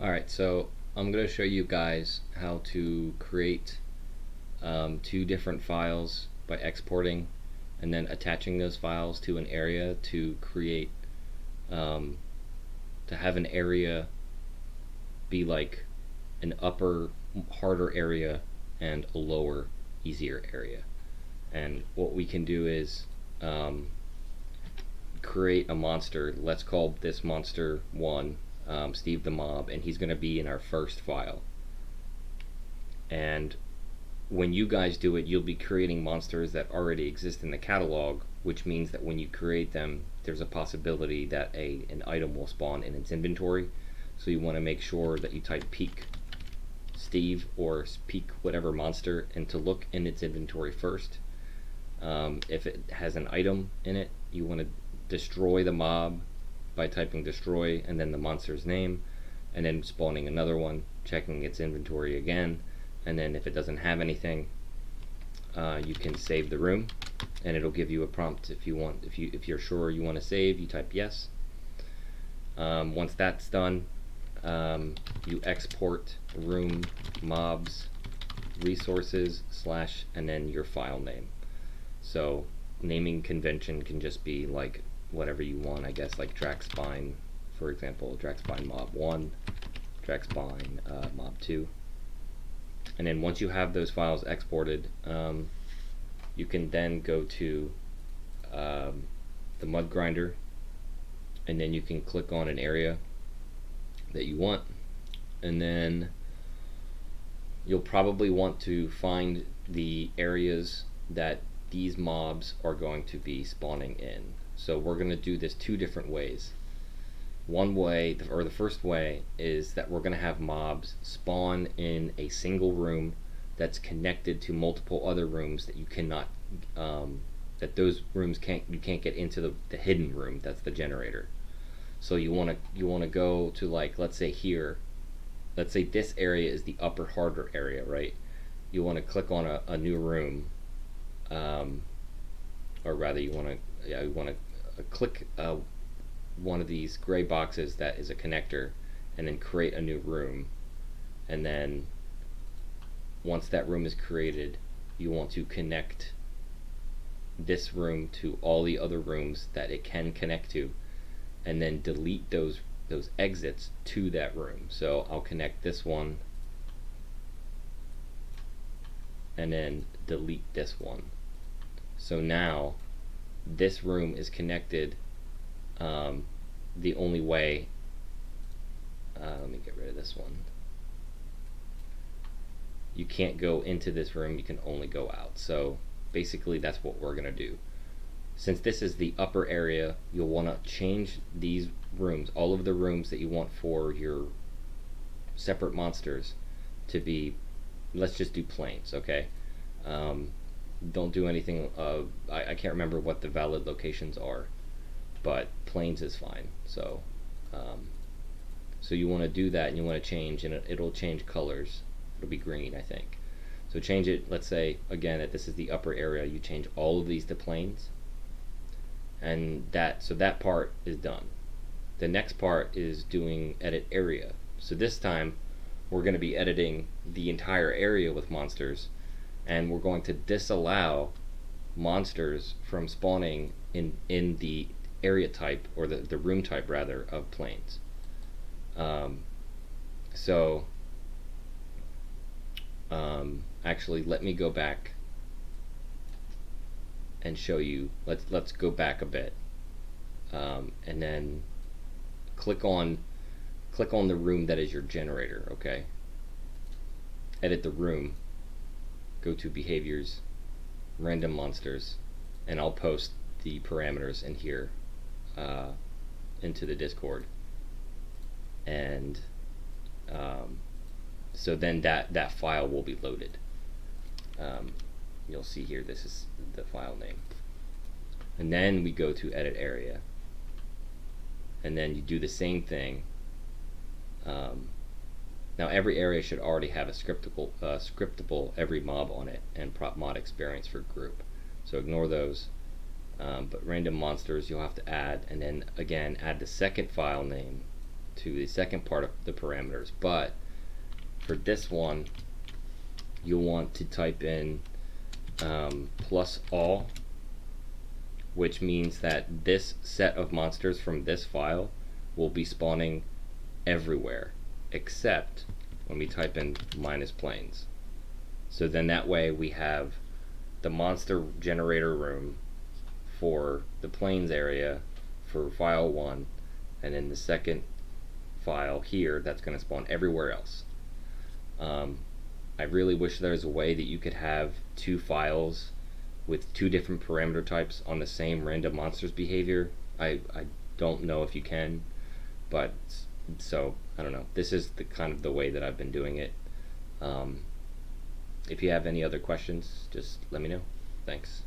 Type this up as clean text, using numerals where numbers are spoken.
Alright, so I'm going to show you guys how to create two different files by exporting and then attaching those files to an area to create, to have an area be like an upper, harder area and a lower, easier area. And what we can do is create a monster. Let's call this monster 1 Steve the Mob, and he's going to be in our first file. And when you guys do it, you'll be creating monsters that already exist in the catalog, which means that when you create them, there's a possibility that an item will spawn in its inventory. So you want to make sure that you type peek Steve or peek whatever monster, and to look in its inventory first. If it has an item in it, you want to destroy the mob by typing destroy and then the monster's name, and then spawning another one, checking its inventory again, and then if it doesn't have anything, you can save the room, and it'll give you a prompt if you want. If you're sure you want to save, you type yes. Once that's done, you export room mobs resources slash and then your file name. So naming convention can just be like whatever you want, I guess, like Draxspine, for example, Draxspine Mob 1, Draxspine Mob 2. And then once you have those files exported, you can then go to the mud grinder, and then you can click on an area that you want, and then you'll probably want to find the areas that these mobs are going to be spawning in. So we're going to do this two different ways. One way, or the first way, is that we're going to have mobs spawn in a single room that's connected to multiple other rooms that you cannot, that those rooms you can't get into the hidden room that's the generator. So you want to go to, like, let's say here, let's say this area is the upper harder area, right? You want to click on a new room, or rather you want to click one of these gray boxes that is a connector, and then create a new room. And then once that room is created, you want to connect this room to all the other rooms that it can connect to, and then delete those exits to that room. So I'll connect this one and then delete this one. So now this room is connected the only way, let me get rid of this one. You can't go into this room, you can only go out. So basically that's what we're going to do. Since this is the upper area, you'll want to change these rooms, all of the rooms that you want for your separate monsters, to be, let's just do planes, okay? Don't do anything, I can't remember what the valid locations are, but planes is fine. So so you want to do that, and you want to change, and it'll change colors. It'll be green, I think. So change it, let's say again that this is the upper area, you change all of these to planes, and so that part is done. The next part is doing edit area. So this time we're going to be editing the entire area with monsters, and we're going to disallow monsters from spawning in the area type, or the room type rather, of planes. Actually, let me go back and show you. Let's go back a bit, and then click on the room that is your generator. Okay. Edit the room. Go to behaviors, random monsters, and I'll post the parameters in here into the Discord. And so then that file will be loaded. You'll see here, this is the file name. And then we go to edit area, and then you do the same thing. Now every area should already have a scriptable every mob on it, and prop mod experience for group. So ignore those. But random monsters you'll have to add, and then again add the second file name to the second part of the parameters. But for this one, you'll want to type in plus all, which means that this set of monsters from this file will be spawning everywhere except when we type in minus planes. So then that way we have the monster generator room for the planes area for file 1, and in the second file here that's going to spawn everywhere else. I really wish there was a way that you could have two files with two different parameter types on the same random monsters behavior. I don't know if you can, but so I don't know. This is the kind of the way that I've been doing it. If you have any other questions, just let me know. Thanks.